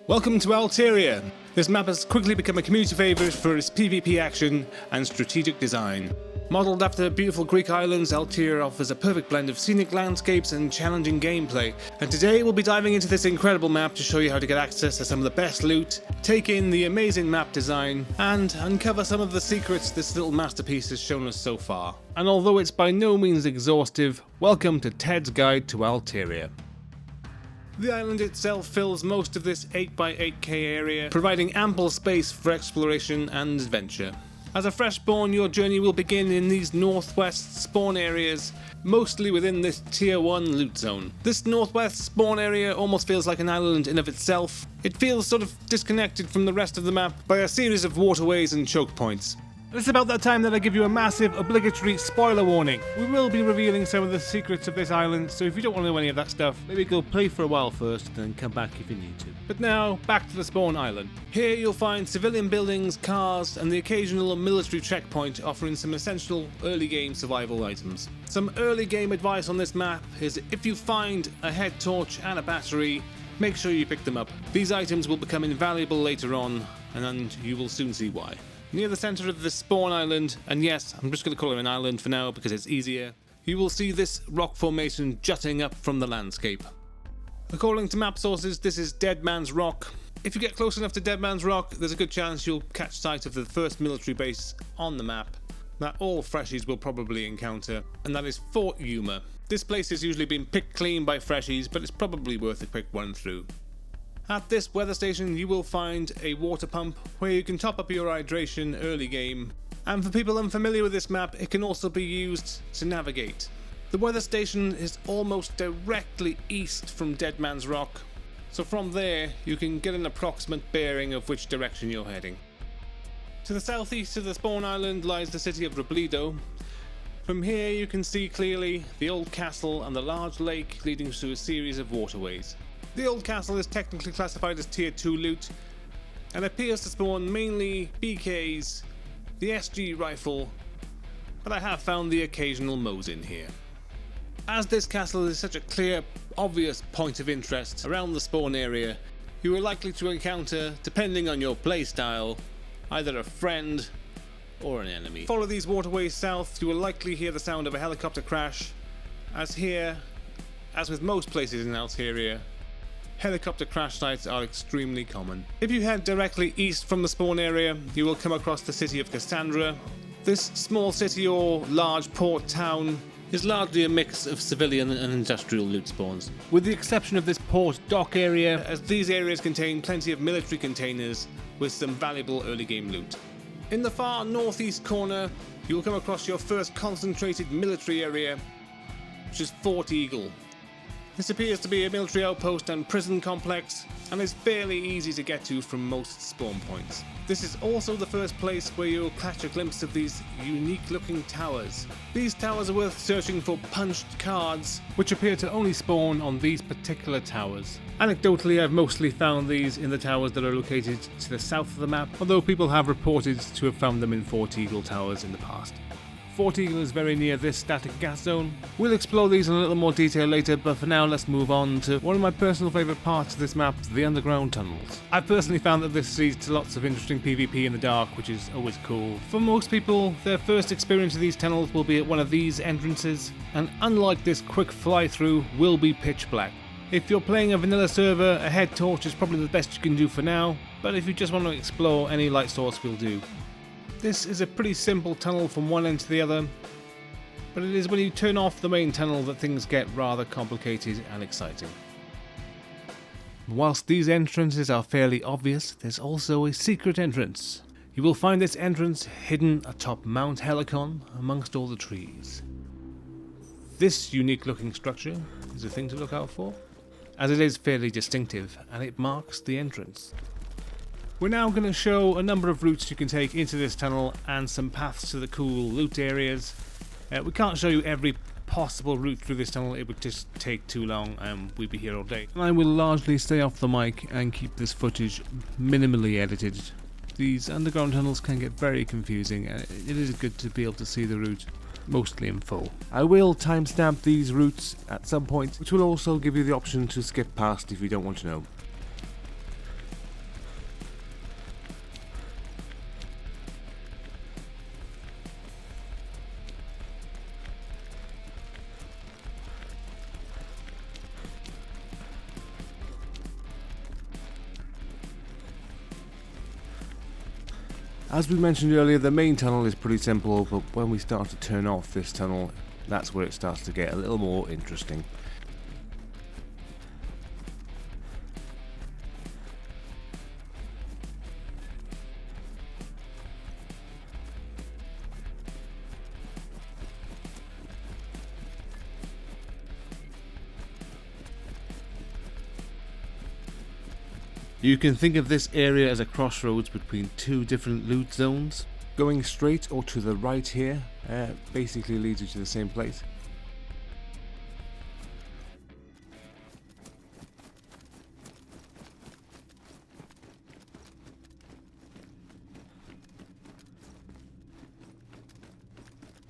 Welcome to Alteria. This map has quickly become a community favourite for its PvP action and strategic design. Modelled after beautiful Greek islands, Alteria offers a perfect blend of scenic landscapes and challenging gameplay. And today we'll be diving into this incredible map to show you how to get access to some of the best loot, take in the amazing map design, and uncover some of the secrets this little masterpiece has shown us so far. And although it's by no means exhaustive, welcome to Ted's Guide to Alteria. The island itself fills most of this 8x8k area, providing ample space for exploration and adventure. As a freshborn, your journey will begin in these northwest spawn areas, mostly within this tier 1 loot zone. This northwest spawn area almost feels like an island in of itself. It feels sort of disconnected from the rest of the map by a series of waterways and choke points. It's about that time that I give you a massive obligatory spoiler warning. We will be revealing some of the secrets of this island, so if you don't want to know any of that stuff, maybe go play for a while first and then come back if you need to. But now, back to the spawn island. Here you'll find civilian buildings, cars, and the occasional military checkpoint offering some essential early game survival items. Some early game advice on this map is if you find a head torch and a battery, make sure you pick them up. These items will become invaluable later on, and you will soon see why. Near the centre of the spawn island, and yes, I'm just going to call it an island for now because it's easier, you will see this rock formation jutting up from the landscape. According to map sources, this is Dead Man's Rock. If you get close enough to Dead Man's Rock, there's a good chance you'll catch sight of the first military base on the map that all freshies will probably encounter, and that is Fort Yuma. This place has usually been picked clean by freshies, but it's probably worth a quick run through. At this weather station you will find a water pump where you can top up your hydration early game, and for people unfamiliar with this map it can also be used to navigate. The weather station is almost directly east from Dead Man's Rock, so from there you can get an approximate bearing of which direction you're heading. To the southeast of the spawn island lies the city of Robildo. From here you can see clearly the old castle and the large lake leading to a series of waterways. The old castle is technically classified as tier 2 loot and appears to spawn mainly BKs, the SG rifle, but I have found the occasional Mosin here. As this castle is such a clear, obvious point of interest around the spawn area, you are likely to encounter, depending on your playstyle, either a friend or an enemy. Follow these waterways south, you will likely hear the sound of a helicopter crash, as here, as with most places in Alteria, helicopter crash sites are extremely common. If you head directly east from the spawn area, you will come across the city of Cassandra. This small city or large port town is largely a mix of civilian and industrial loot spawns, with the exception of this port dock area, as these areas contain plenty of military containers with some valuable early game loot. In the far northeast corner, you will come across your first concentrated military area, which is Fort Eagle. This appears to be a military outpost and prison complex, and is fairly easy to get to from most spawn points. This is also the first place where you'll catch a glimpse of these unique looking towers. These towers are worth searching for punched cards, which appear to only spawn on these particular towers. Anecdotally, I've mostly found these in the towers that are located to the south of the map, although people have reported to have found them in Fort Eagle towers in the past. Fort Eagle is very near this static gas zone. We'll explore these in a little more detail later, but for now let's move on to one of my personal favourite parts of this map, the underground tunnels. I've personally found that this leads to lots of interesting PvP in the dark, which is always cool. For most people, their first experience of these tunnels will be at one of these entrances, and unlike this quick fly through, will be pitch black. If you're playing a vanilla server, a head torch is probably the best you can do for now, but if you just want to explore, any light source will do. This is a pretty simple tunnel from one end to the other, but it is when you turn off the main tunnel that things get rather complicated and exciting. Whilst these entrances are fairly obvious, there's also a secret entrance. You will find this entrance hidden atop Mount Helikon amongst all the trees. This unique looking structure is a thing to look out for, as it is fairly distinctive and it marks the entrance. We're now going to show a number of routes you can take into this tunnel and some paths to the cool loot areas. We can't show you every possible route through this tunnel, it would just take too long and we'd be here all day. I will largely stay off the mic and keep this footage minimally edited. These underground tunnels can get very confusing and it is good to be able to see the route mostly in full. I will timestamp these routes at some point, which will also give you the option to skip past if you don't want to know. As we mentioned earlier, the main tunnel is pretty simple, but when we start to turn off this tunnel, that's where it starts to get a little more interesting. You can think of this area as a crossroads between two different loot zones. Going straight or to the right here basically leads you to the same place.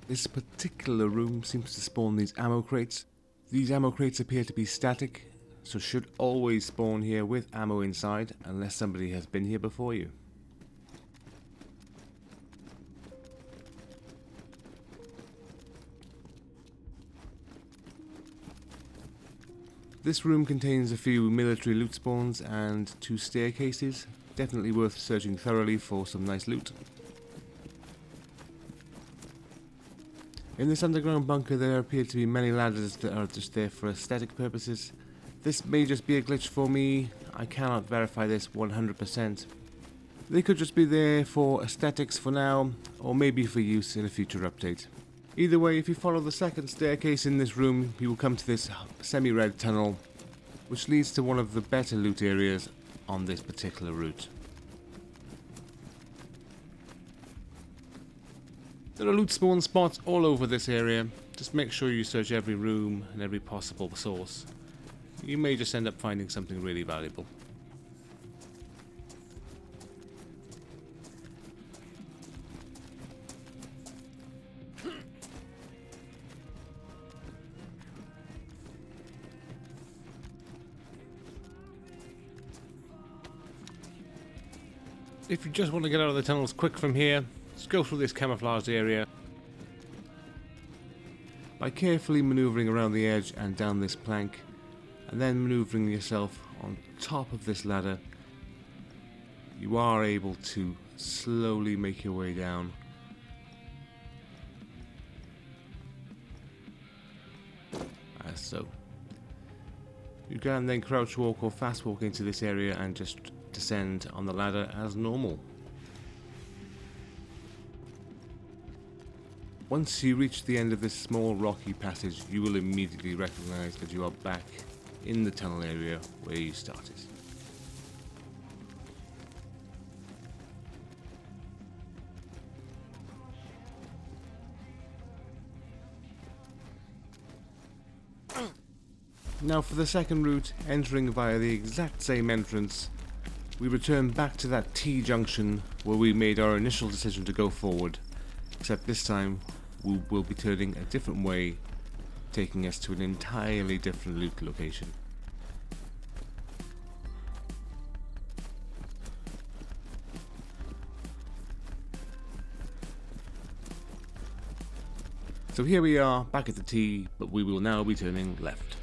This particular room seems to spawn these ammo crates. These ammo crates appear to be static, so should always spawn here with ammo inside unless somebody has been here before you. This room contains a few military loot spawns and 2 staircases, definitely worth searching thoroughly for some nice loot. In this underground bunker there appear to be many ladders that are just there for aesthetic purposes. This may just be a glitch for me, I cannot verify this 100%. They could just be there for aesthetics for now, or maybe for use in a future update. Either way, if you follow the second staircase in this room, you will come to this semi-red tunnel, which leads to one of the better loot areas on this particular route. There are loot spawn spots all over this area, just make sure you search every room and every possible source. You may just end up finding something really valuable. If you just want to get out of the tunnels quick from here, just go through this camouflaged area. By carefully maneuvering around the edge and down this plank, and then maneuvering yourself on top of this ladder, you are able to slowly make your way down. As so. You can then crouch walk or fast walk into this area and just descend on the ladder as normal. Once you reach the end of this small rocky passage, you will immediately recognize that you are back in the tunnel area where you started. Now for the second route, entering via the exact same entrance, we return back to that T-junction where we made our initial decision to go forward, except this time we will be turning a different way, taking us to an entirely different loot location. So here we are, back at the T, but we will now be turning left.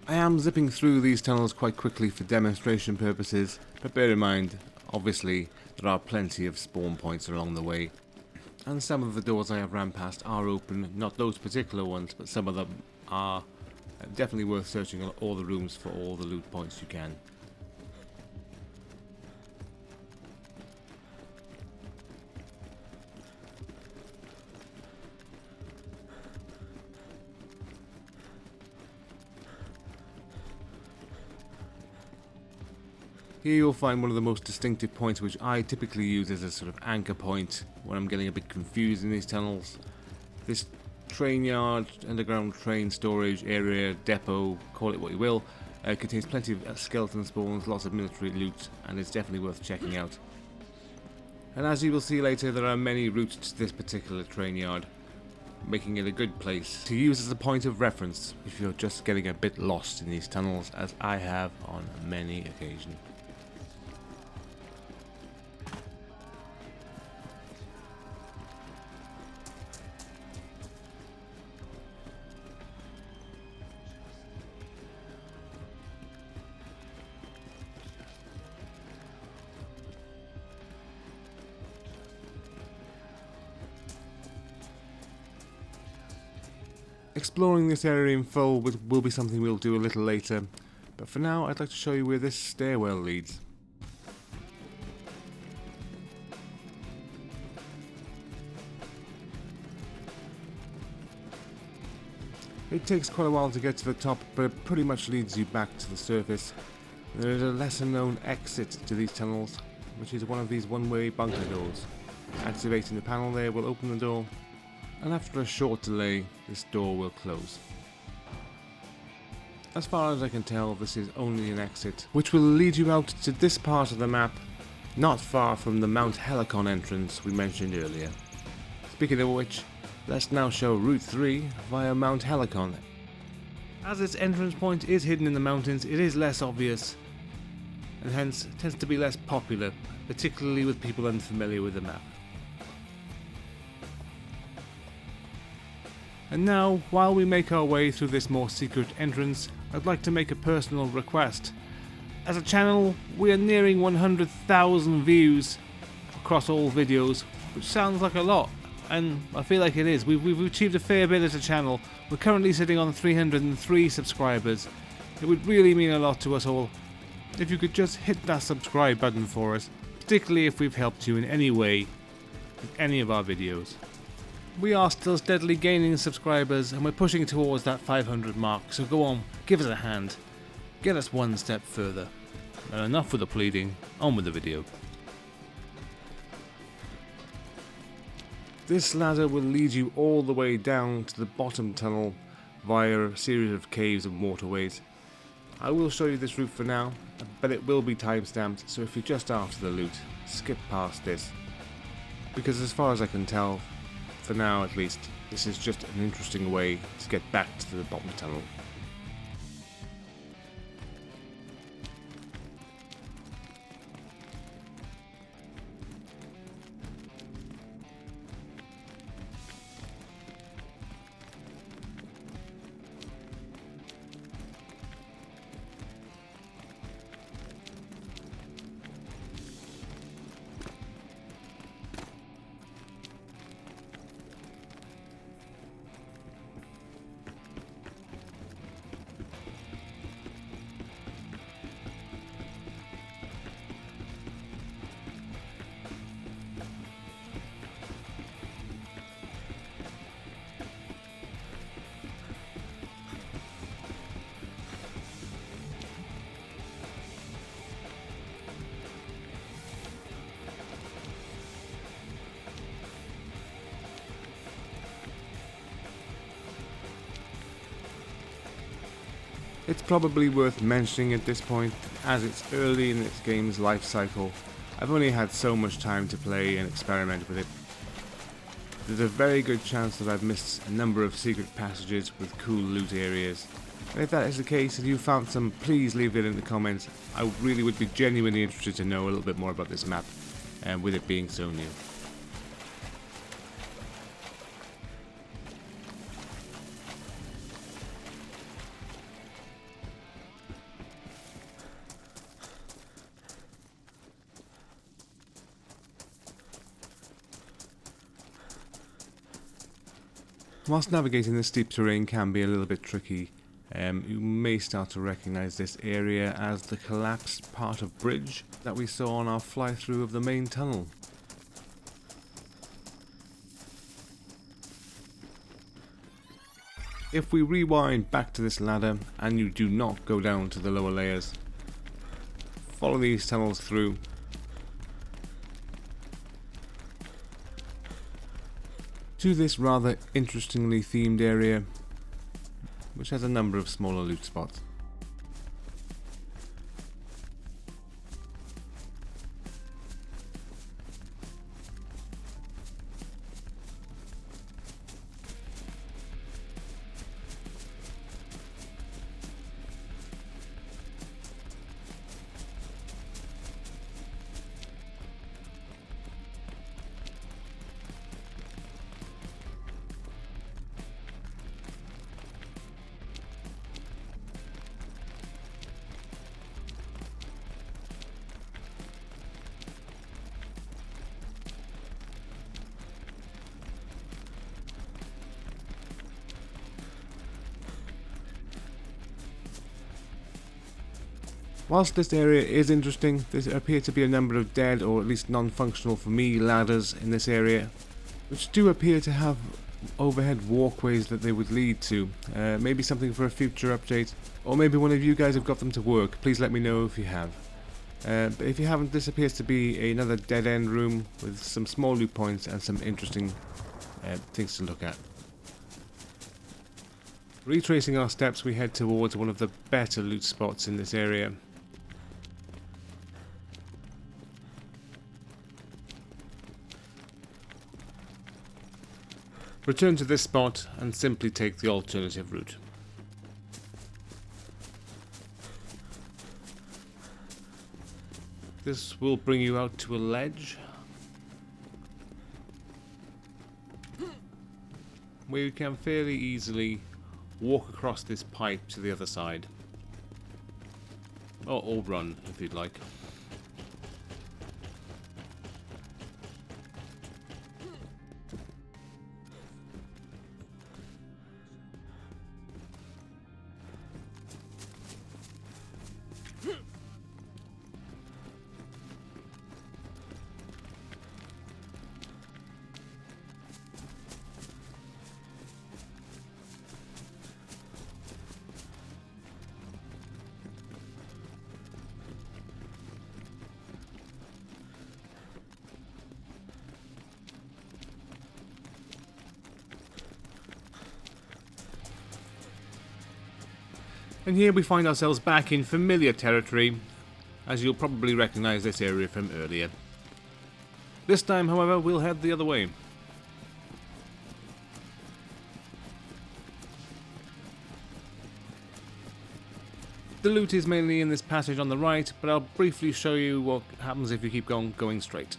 I am zipping through these tunnels quite quickly for demonstration purposes, but bear in mind, obviously, there are plenty of spawn points along the way, and some of the doors I have ran past are open, not those particular ones, but some of them are. Definitely worth searching all the rooms for all the loot points you can. Here you'll find one of the most distinctive points which I typically use as a sort of anchor point when I'm getting a bit confused in these tunnels. This train yard, underground train storage area, depot, call it what you will, contains plenty of skeleton spawns, lots of military loot, and it's definitely worth checking out. And as you will see later, there are many routes to this particular train yard, making it a good place to use as a point of reference if you're just getting a bit lost in these tunnels, as I have on many occasions. Exploring this area in full will be something we'll do a little later, but for now I'd like to show you where this stairwell leads. It takes quite a while to get to the top, but it pretty much leads you back to the surface. There is a lesser known exit to these tunnels, which is one of these one-way bunker doors. Activating the panel there will open the door, and after a short delay, this door will close. As far as I can tell, this is only an exit, which will lead you out to this part of the map, not far from the Mount Helikon entrance we mentioned earlier. Speaking of which, let's now show Route 3 via Mount Helikon. As its entrance point is hidden in the mountains, it is less obvious, and hence tends to be less popular, particularly with people unfamiliar with the map. And now, while we make our way through this more secret entrance, I'd like to make a personal request. As a channel, we are nearing 100,000 views across all videos, which sounds like a lot, and I feel like it is. We've achieved a fair bit as a channel. We're currently sitting on 303 subscribers. It would really mean a lot to us all if you could just hit that subscribe button for us, particularly if we've helped you in any way with any of our videos. We are still steadily gaining subscribers, and we're pushing towards that 500 mark, so go on, give us a hand, get us one step further. And enough with the pleading, on with the video. This ladder will lead you all the way down to the bottom tunnel via a series of caves and waterways. I will show you this route for now, but it will be timestamped, so if you're just after the loot, skip past this. Because as far as I can tell, for now at least, this is just an interesting way to get back to the bottom tunnel. It's probably worth mentioning at this point, as it's early in its game's life cycle. I've only had so much time to play and experiment with it. There's a very good chance that I've missed a number of secret passages with cool loot areas. And if that is the case, if you found some, please leave it in the comments. I really would be genuinely interested to know a little bit more about this map, with it being so new. Whilst navigating this steep terrain can be a little bit tricky, you may start to recognise this area as the collapsed part of bridge that we saw on our fly through of the main tunnel. If we rewind back to this ladder and you do not go down to the lower layers, follow these tunnels through. To this rather interestingly themed area, which has a number of smaller loot spots. Whilst this area is interesting, there appear to be a number of dead, or at least non-functional for me, ladders in this area, which do appear to have overhead walkways that they would lead to. Maybe something for a future update, or maybe one of you guys have got them to work. Please let me know if you have. But if you haven't, this appears to be another dead-end room with some small loot points and some interesting things to look at. Retracing our steps, we head towards one of the better loot spots in this area. Return to this spot and simply take the alternative route. This will bring you out to a ledge where you can fairly easily walk across this pipe to the other side. Or run if you'd like. And here we find ourselves back in familiar territory, as you'll probably recognise this area from earlier. This time, however, we'll head the other way. The loot is mainly in this passage on the right, but I'll briefly show you what happens if you keep going straight.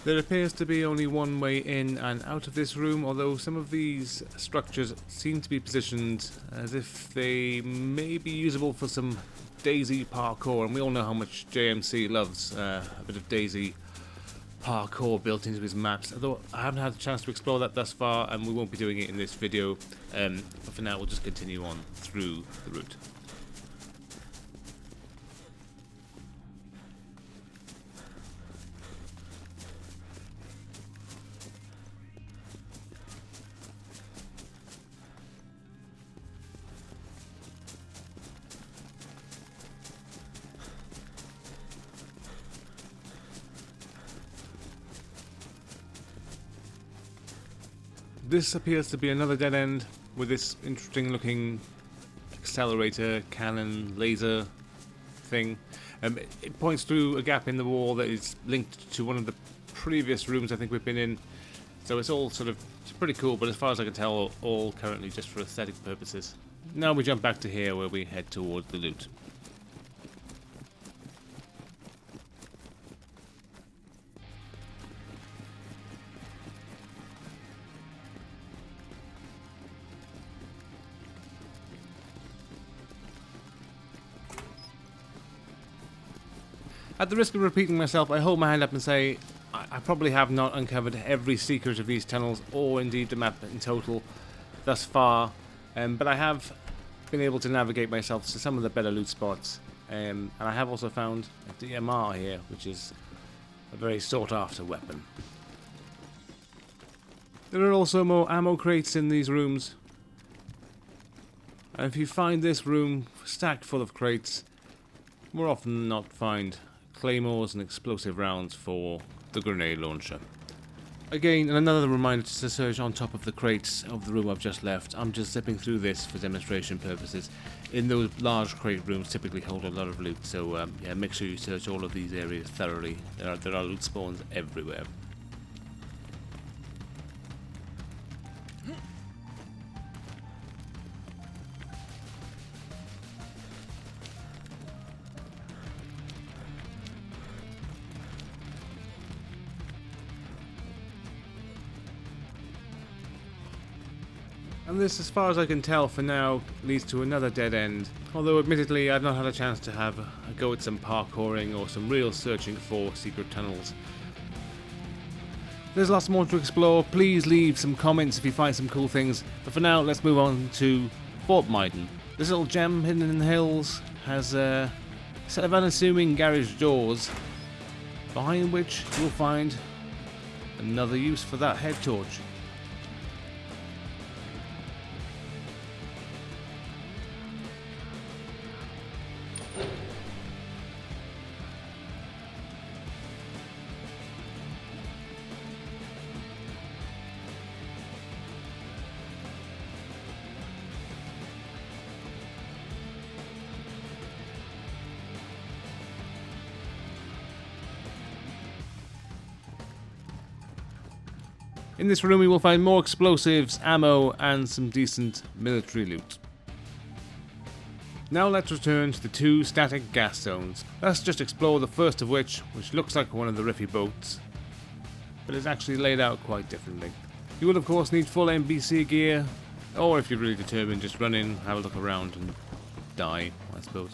There appears to be only one way in and out of this room, although some of these structures seem to be positioned as if they may be usable for some DayZ parkour, and we all know how much JMC loves a bit of DayZ parkour built into his maps, although I haven't had a chance to explore that thus far, and we won't be doing it in this video, but for now we'll just continue on through the route. This appears to be another dead end with this interesting looking accelerator, cannon, laser thing. It points through a gap in the wall that is linked to one of the previous rooms I think we've been in. So it's all sort of pretty cool, but as far as I can tell, all currently just for aesthetic purposes. Now we jump back to here where we head towards the loot. At the risk of repeating myself, I hold my hand up and say I probably have not uncovered every secret of these tunnels, or indeed the map in total, thus far, but I have been able to navigate myself to some of the better loot spots, and I have also found a DMR here, which is a very sought after weapon. There are also more ammo crates in these rooms. And if you find this room stacked full of crates, more often than not find claymores and explosive rounds for the grenade launcher. Again, another reminder to search on top of the crates of the room I've just left. I'm just zipping through this for demonstration purposes. In those large crate rooms typically hold a lot of loot, so yeah, make sure you search all of these areas thoroughly. There are loot spawns everywhere. And this, as far as I can tell for now, leads to another dead end. Although admittedly I've not had a chance to have a go at some parkouring or some real searching for secret tunnels. There's lots more to explore. Please leave some comments if you find some cool things. But for now, let's move on to Fort Miden. This little gem hidden in the hills has a set of unassuming garage doors, behind which you'll find another use for that head torch. In this room we will find more explosives, ammo and some decent military loot. Now let's return to the two static gas zones. Let's just explore the first of which looks like one of the Riffy boats, but is actually laid out quite differently. You will of course need full NBC gear, or if you're really determined, just run in, have a look around and die, I suppose.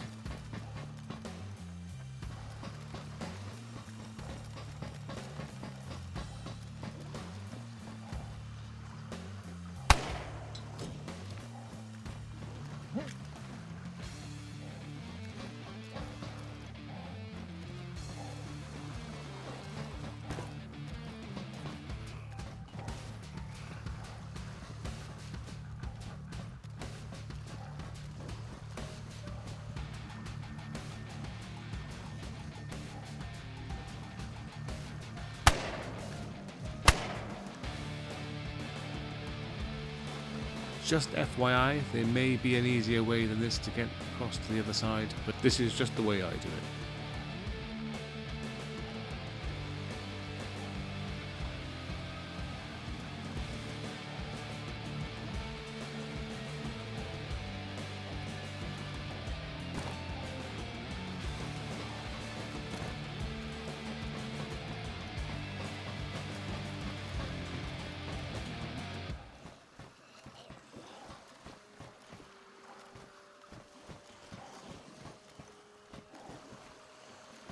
Just FYI, there may be an easier way than this to get across to the other side, but this is just the way I do it.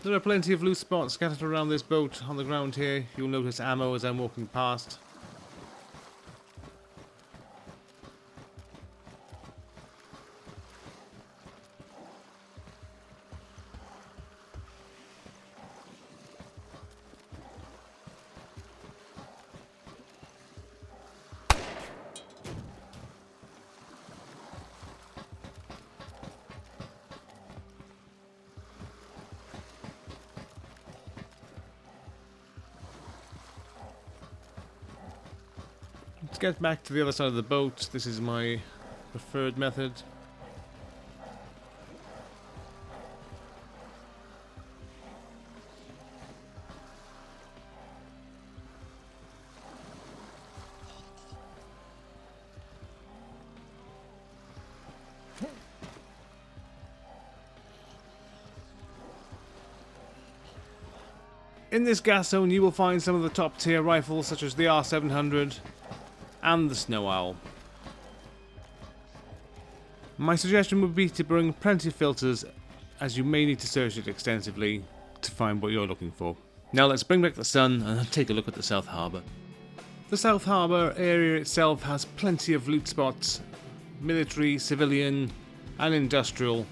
There are plenty of loose spots scattered around this boat on the ground here. You'll notice ammo as I'm walking past. Let's get back to the other side of the boat. This is my preferred method. In this gas zone you will find some of the top tier rifles such as the R700 and the Snow Owl. My suggestion would be to bring plenty of filters, as you may need to search it extensively to find what you're looking for. Now let's bring back the sun and take a look at the South Harbour. The South Harbour area itself has plenty of loot spots, military, civilian and industrial,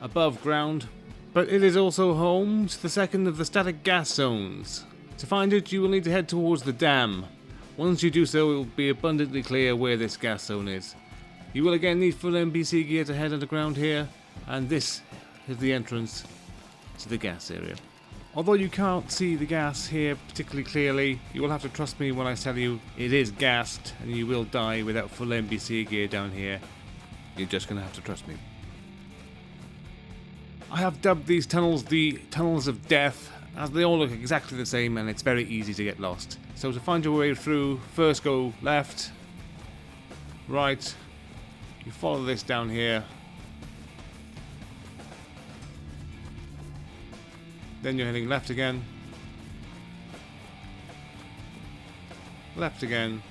above ground, but it is also home to the second of the static gas zones, To find it, you will need to head towards the dam. Once you do so, it will be abundantly clear where this gas zone is. You will again need full NPC gear to head underground here, and this is the entrance to the gas area. Although you can't see the gas here particularly clearly, you will have to trust me when I tell you it is gassed and you will die without full NPC gear down here. You're just going to have to trust me. I have dubbed these tunnels the Tunnels of Death, as they all look exactly the same and it's very easy to get lost. So to find your way through, first go left, right, you follow this down here, then you're heading left again, left again,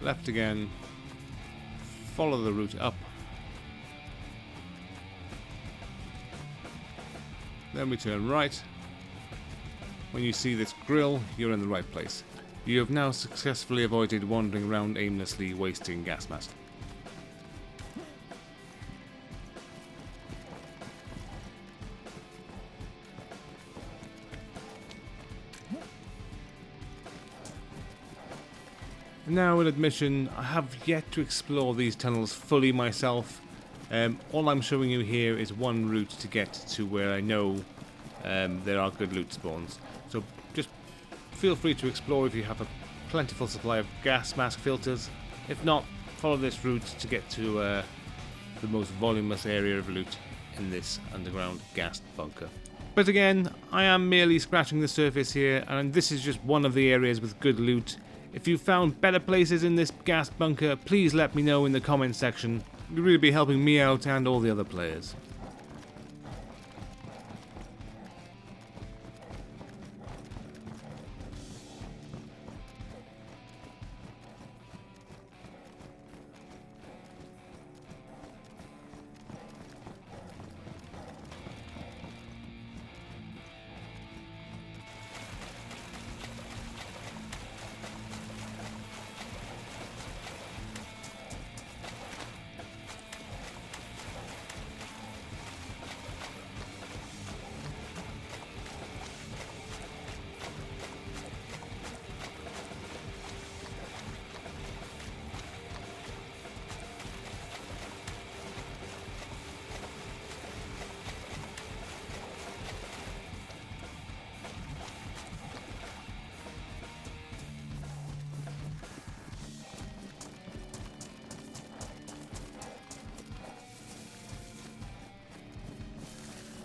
left again, follow the route up, then we turn right. When you see this grill, you're in the right place. You have now successfully avoided wandering around aimlessly wasting gas mask. Now, in admission, I have yet to explore these tunnels fully myself. All I'm showing you here is one route to get to where I know there are good loot spawns. So just feel free to explore if you have a plentiful supply of gas mask filters. If not, follow this route to get to the most voluminous area of loot in this underground gas bunker. But again, I am merely scratching the surface here, and this is just one of the areas with good loot. If you found better places in this gas bunker, please let me know in the comments section. It would really be helping me out and all the other players.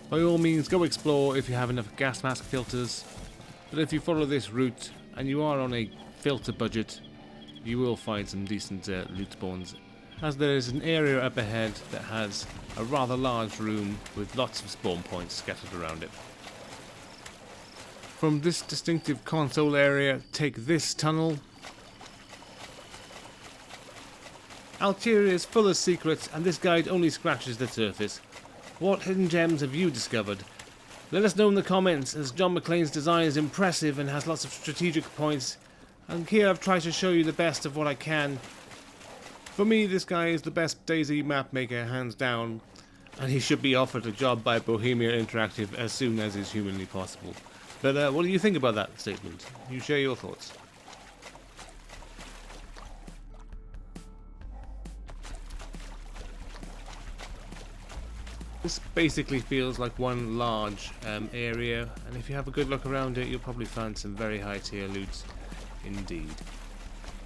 By all means, go explore if you have enough gas mask filters, but if you follow this route and you are on a filter budget, you will find some decent loot spawns, as there is an area up ahead that has a rather large room with lots of spawn points scattered around it. From this distinctive console area, take this tunnel. Alteria is full of secrets, and this guide only scratches the surface. What hidden gems have you discovered? Let us know in the comments, as John McClane's design is impressive and has lots of strategic points, and here I've tried to show you the best of what I can. For me, this guy is the best DayZ map maker, hands down, and he should be offered a job by Bohemia Interactive as soon as is humanly possible. But what do you think about that statement? You share your thoughts. This basically feels like one large area, and if you have a good look around it, you'll probably find some very high tier loot indeed.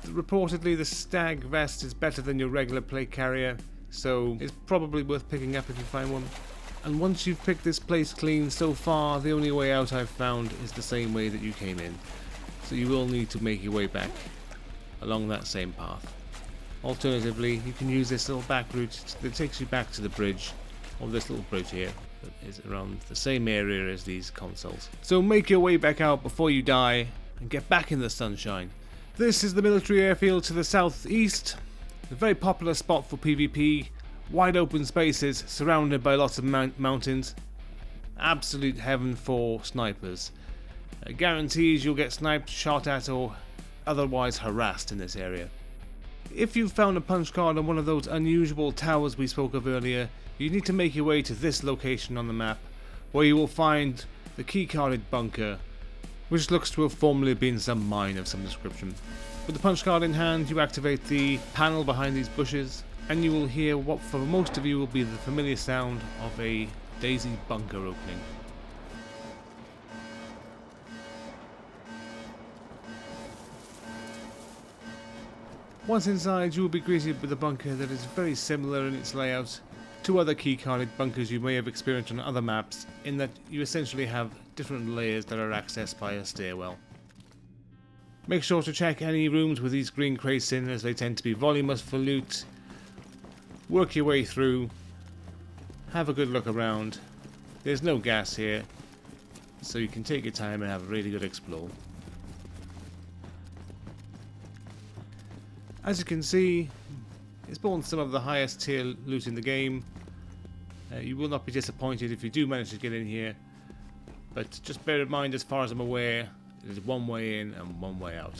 Reportedly, the stag vest is better than your regular plate carrier, so it's probably worth picking up if you find one. And once you've picked this place clean, so far the only way out I've found is the same way that you came in, so you will need to make your way back along that same path. Alternatively, you can use this little back route that takes you back to the bridge, or this little bridge here that is around the same area as these consoles. So make your way back out before you die and get back in the sunshine. This is the military airfield to the southeast, a very popular spot for PvP, wide open spaces surrounded by lots of mountains. Absolute heaven for snipers. Guarantees you'll get sniped, shot at, or otherwise harassed in this area. If you've found a punch card on one of those unusual towers we spoke of earlier, you need to make your way to this location on the map, where you will find the key-carded bunker, which looks to have formerly been some mine of some description. With the punch card in hand, you activate the panel behind these bushes, and you will hear what for most of you will be the familiar sound of a DayZ bunker opening. Once inside, you will be greeted with a bunker that is very similar in its layout to other key-carded bunkers you may have experienced on other maps, in that you essentially have different layers that are accessed by a stairwell. Make sure to check any rooms with these green crates in, as they tend to be voluminous for loot. Work your way through, have a good look around. There's no gas here, so you can take your time and have a really good explore. As you can see, it's spawned some of the highest tier loot in the game. You will not be disappointed if you do manage to get in here, but just bear in mind, as far as I'm aware, it is one way in and one way out.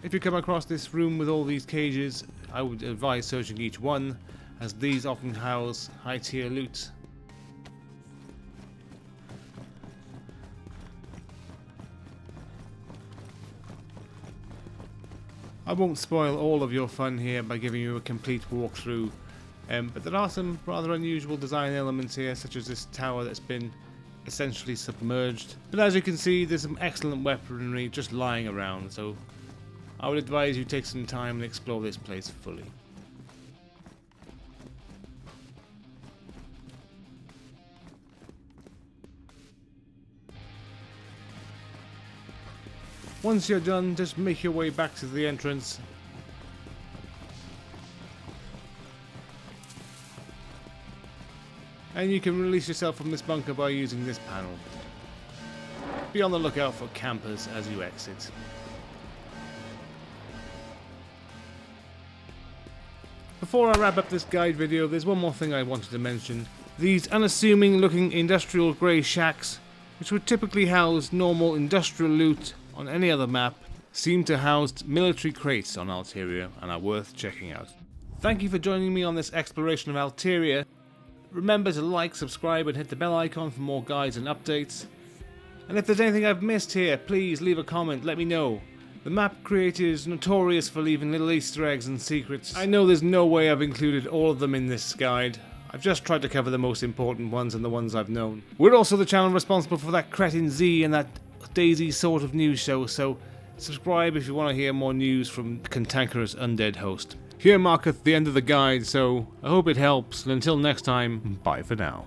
If you come across this room with all these cages, I would advise searching each one, as these often house high tier loot. I won't spoil all of your fun here by giving you a complete walkthrough, but there are some rather unusual design elements here, such as this tower that's been essentially submerged. But as you can see, there's some excellent weaponry just lying around, so I would advise you take some time and explore this place fully. Once you're done, just make your way back to the entrance. And you can release yourself from this bunker by using this panel. Be on the lookout for campers as you exit. Before I wrap up this guide video, there's one more thing I wanted to mention. These unassuming looking industrial grey shacks, which would typically house normal industrial loot on any other map, seem to house military crates on Alteria and are worth checking out. Thank you for joining me on this exploration of Alteria. Remember to like, subscribe and hit the bell icon for more guides and updates. And if there's anything I've missed here, please leave a comment, let me know. The map creator is notorious for leaving little Easter eggs and secrets. I know there's no way I've included all of them in this guide. I've just tried to cover the most important ones and the ones I've known. We're also the channel responsible for that Cretin Z and that DayZ sort of news show, so subscribe if you want to hear more news from the cantankerous undead host. Here marketh the end of the guide, so I hope it helps, and until next time, bye for now.